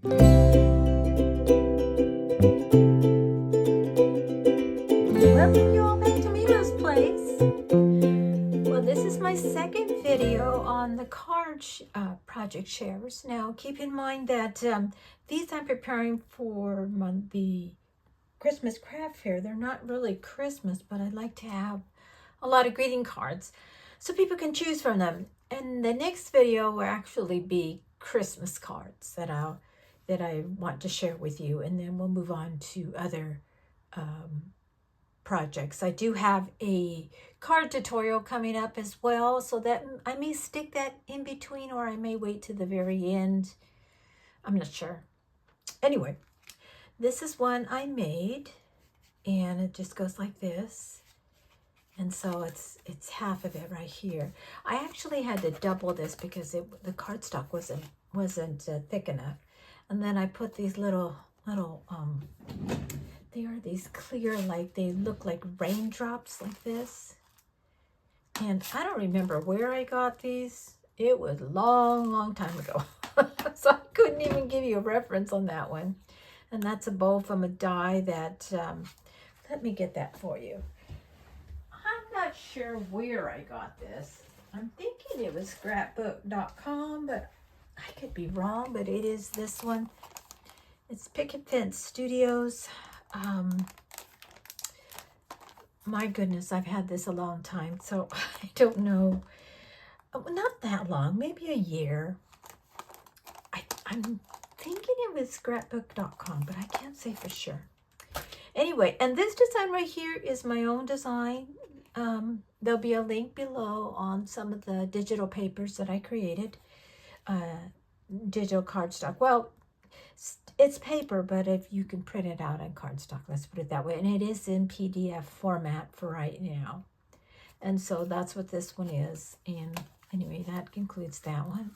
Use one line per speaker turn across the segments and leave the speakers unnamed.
Welcome you all back to Mima's place. Well, this is my second video on the card project shares. Now, keep in mind that these I'm preparing for the Christmas craft fair. They're not really Christmas, but I'd like to have a lot of greeting cards so people can choose from them. And the next video will actually be Christmas cards that I want to share with you, and then we'll move on to other projects. I do have a card tutorial coming up as well, so that I may stick that in between, or I may wait to the very end. I'm not sure. Anyway, this is one I made, and it just goes like this. And so it's half of it right here. I actually had to double this because the cardstock wasn't thick enough. And then I put these little they are these clear, like they look like raindrops like this. And I don't remember where I got these. It was a long time ago. So I couldn't even give you a reference on that one. And that's a bow from a die that, let me get that for you. I'm not sure where I got this. I'm thinking it was scrapbook.com, but I could be wrong, but it is this one. It's Picket Fence Studios. My goodness, I've had this a long time, so I don't know. Not that long, maybe a year. I'm thinking it was scrapbook.com, but I can't say for sure. Anyway, and this design right here is my own design. There'll be a link below on some of the digital papers that I created. Digital cardstock. Well, it's paper, but if you can print it out on cardstock, let's put it that way. And it is in PDF format for right now. And so that's what this one is. And anyway, that concludes that one.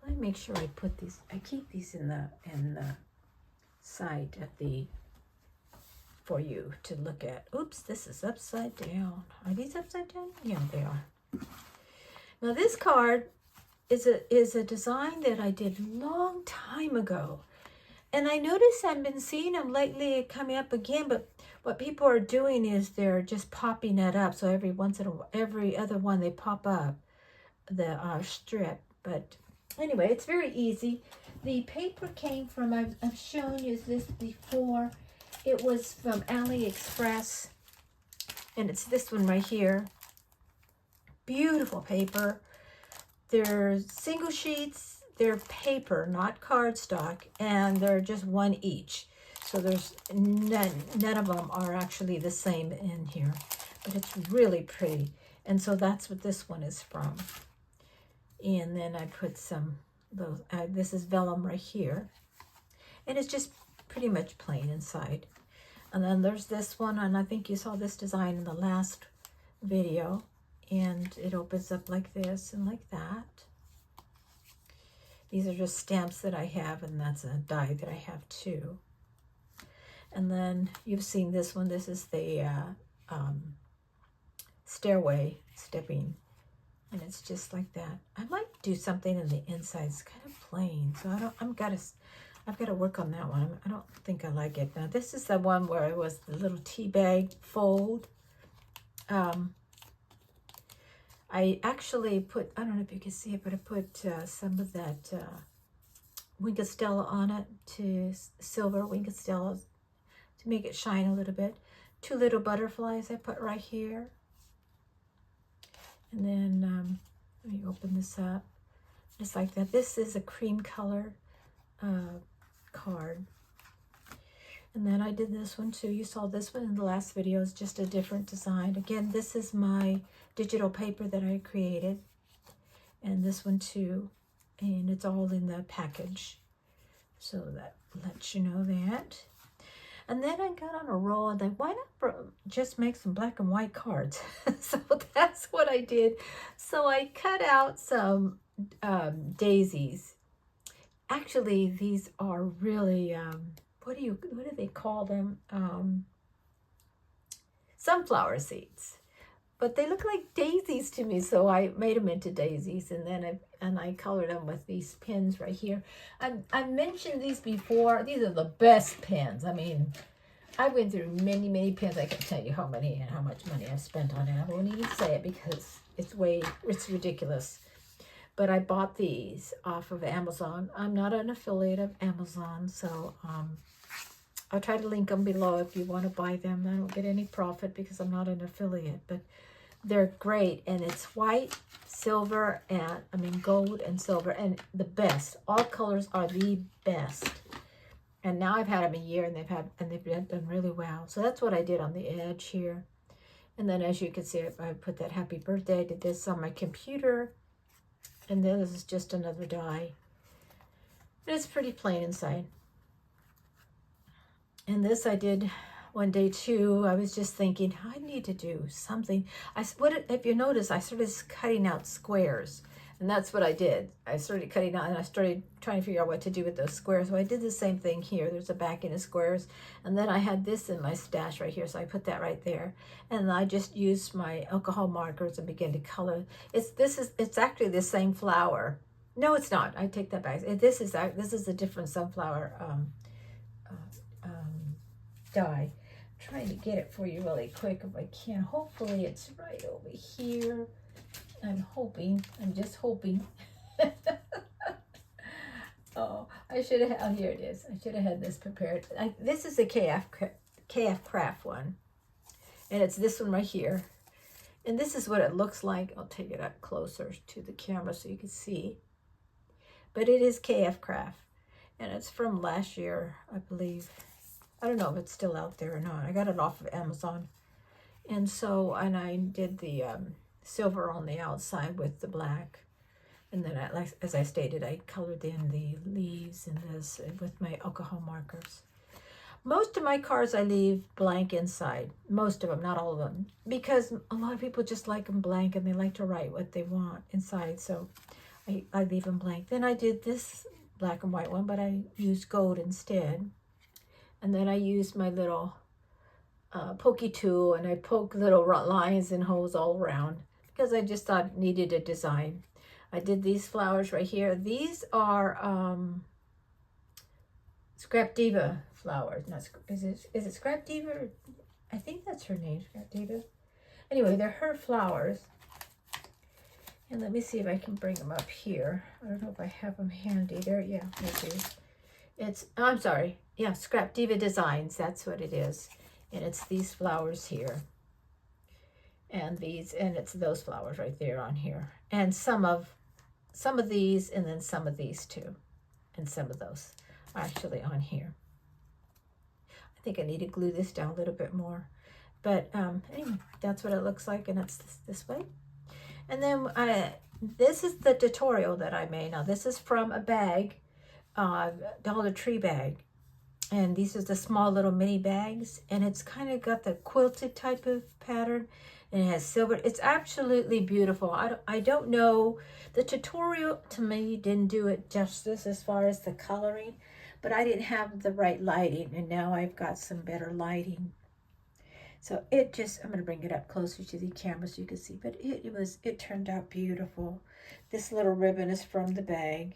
Let me make sure I put these, I keep these in the side of for you to look at. Oops, this is upside down. Are these upside down? Yeah, they are. Now this card is a design that I did a long time ago. And I noticed I've been seeing them lately coming up again, but what people are doing is they're just popping it up. So every other one they pop up the strip. But anyway, it's very easy. The paper came from, I've shown you this before. It was from AliExpress, and it's this one right here. Beautiful paper. They're single sheets. They're paper, not cardstock, and they're just one each. So there's none of them are actually the same in here, but it's really pretty. And so that's what this one is from. And then I put some, this is vellum right here. And it's just pretty much plain inside. And then there's this one, and I think you saw this design in the last video. And it opens up like this and like that. These are just stamps that I have, and that's a die that I have too. And then you've seen this one. This is the stairway stepping, and it's just like that. I might do something in the inside. It's kind of plain, so I've got to work on that one. I don't think I like it. Now this is the one where it was the little tea bag fold. I actually put, I don't know if you can see it, but I put some of that Wink of Stella on it, to silver Wink of Stella, to make it shine a little bit. Two little butterflies I put right here. And then, let me open this up, just like that. This is a cream color card. And then I did this one too. You saw this one in the last video. It's just a different design. Again, this is my digital paper that I created. And this one too. And it's all in the package. So that lets you know that. And then I got on a roll, and then why not just make some black and white cards? So that's what I did. So I cut out some daisies. Actually, these are really... what do they call them? Sunflower seeds. but they look like daisies to me, so I made them into daisies, and then I colored them with these pins right here. I mentioned these before. These are the best pins. I mean, I went through many, many pins. I can tell you how many and how much money I've spent on it. I won't even say it because it's ridiculous. But I bought these off of Amazon. I'm not an affiliate of Amazon, so I'll try to link them below if you want to buy them. I don't get any profit because I'm not an affiliate, but they're great. And it's white, silver, and I mean gold and silver, and the best. All colors are the best. And now I've had them a year, and they've done really well. So that's what I did on the edge here. And then as you can see, I put that happy birthday. I did this on my computer. And then this is just another die. And it's pretty plain inside. And this I did one day too. I was just thinking, I need to do something. If you notice, I started cutting out squares. And that's what I did. I started cutting out, and I started trying to figure out what to do with those squares. So I did the same thing here. There's a backing of squares. And then I had this in my stash right here, so I put that right there. And I just used my alcohol markers and began to color. It's actually the same flower. No, it's not. I take that back. This is a different sunflower die. I'm trying to get it for you really quick if I can. Hopefully it's right over here. I'm just hoping. Oh, I should have, oh, here it is. I should have had this prepared. This is a KF Craft one. And it's this one right here. And this is what it looks like. I'll take it up closer to the camera so you can see. But it is KF Craft. And it's from last year, I believe. I don't know if it's still out there or not. I got it off of Amazon. And so, and I did the silver on the outside with the black. And then, as I stated, I colored in the leaves and this with my alcohol markers. Most of my cards I leave blank inside. Most of them, not all of them. Because a lot of people just like them blank and they like to write what they want inside. So I leave them blank. Then I did this black and white one, but I used gold instead. And then I used my little pokey tool, and I poke little lines and holes all around because I just thought it needed a design. I did these flowers right here. These are ScrapDiva flowers. Is it ScrapDiva? I think that's her name, ScrapDiva. Anyway, they're her flowers. And let me see if I can bring them up here. I don't know if I have them handy there. Yeah, I do. I'm sorry. Yeah, ScrapDiva Designs. That's what it is. And it's these flowers here. And it's those flowers right there on here. And some of these, and then some of these too. And some of those are actually on here. I think I need to glue this down a little bit more. But anyway, that's what it looks like, and it's this way. And then this is the tutorial that I made. Now this is from a bag, Dollar Tree bag. And these are the small little mini bags. And it's kind of got the quilted type of pattern. And it has silver. It's absolutely beautiful. I don't know. The tutorial to me didn't do it justice as far as the coloring. But I didn't have the right lighting. And now I've got some better lighting. So I'm going to bring it up closer to the camera so you can see. But it turned out beautiful. This little ribbon is from the bag.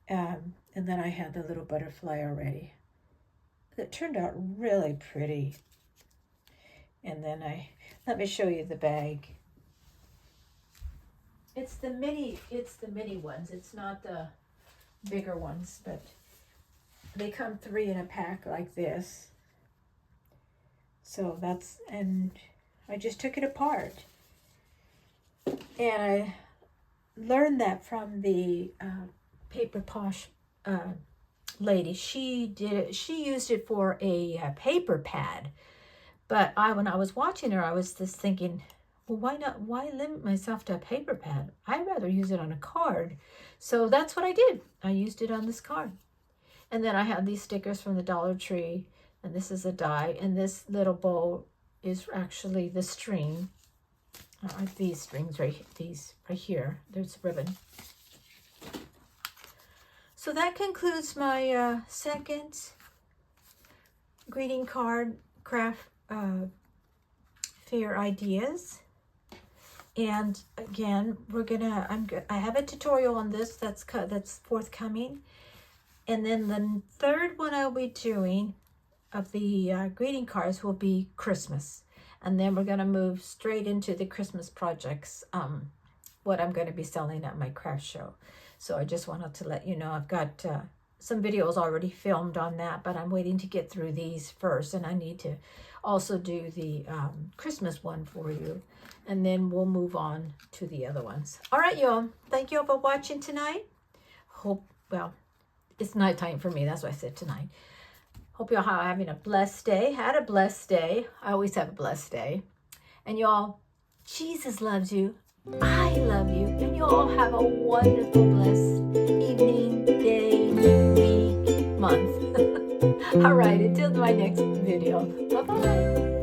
And then I had the little butterfly already. It turned out really pretty. And then let me show you the bag. It's the mini ones. It's not the bigger ones, but they come 3 in a pack like this. So and I just took it apart. And I learned that from the Paper Posh lady. She used it for a paper pad. But when I was watching her, I was just thinking, well, why limit myself to a paper pad? I'd rather use it on a card. So that's what I did. I used it on this card. And then I have these stickers from the Dollar Tree. And this is a die. And this little bow is actually the string. These strings right here. There's ribbon. So that concludes my second greeting card craft fair ideas. And again, I have a tutorial on this that's forthcoming. And then the third one I'll be doing of the greeting cards will be Christmas. And then we're going to move straight into the Christmas projects, what I'm going to be selling at my craft show. So I just wanted to let you know I've got some videos already filmed on that, but I'm waiting to get through these first. And I need to also do the Christmas one for you. And then we'll move on to the other ones. All right, y'all. Thank you all for watching tonight. Well, it's nighttime for me. That's why I said tonight. Hope y'all are having a blessed day. Had a blessed day. I always have a blessed day. And y'all, Jesus loves you. I love you. And you all have a wonderful, blessed evening, day, week, month. All right, until my next video. Bye-bye.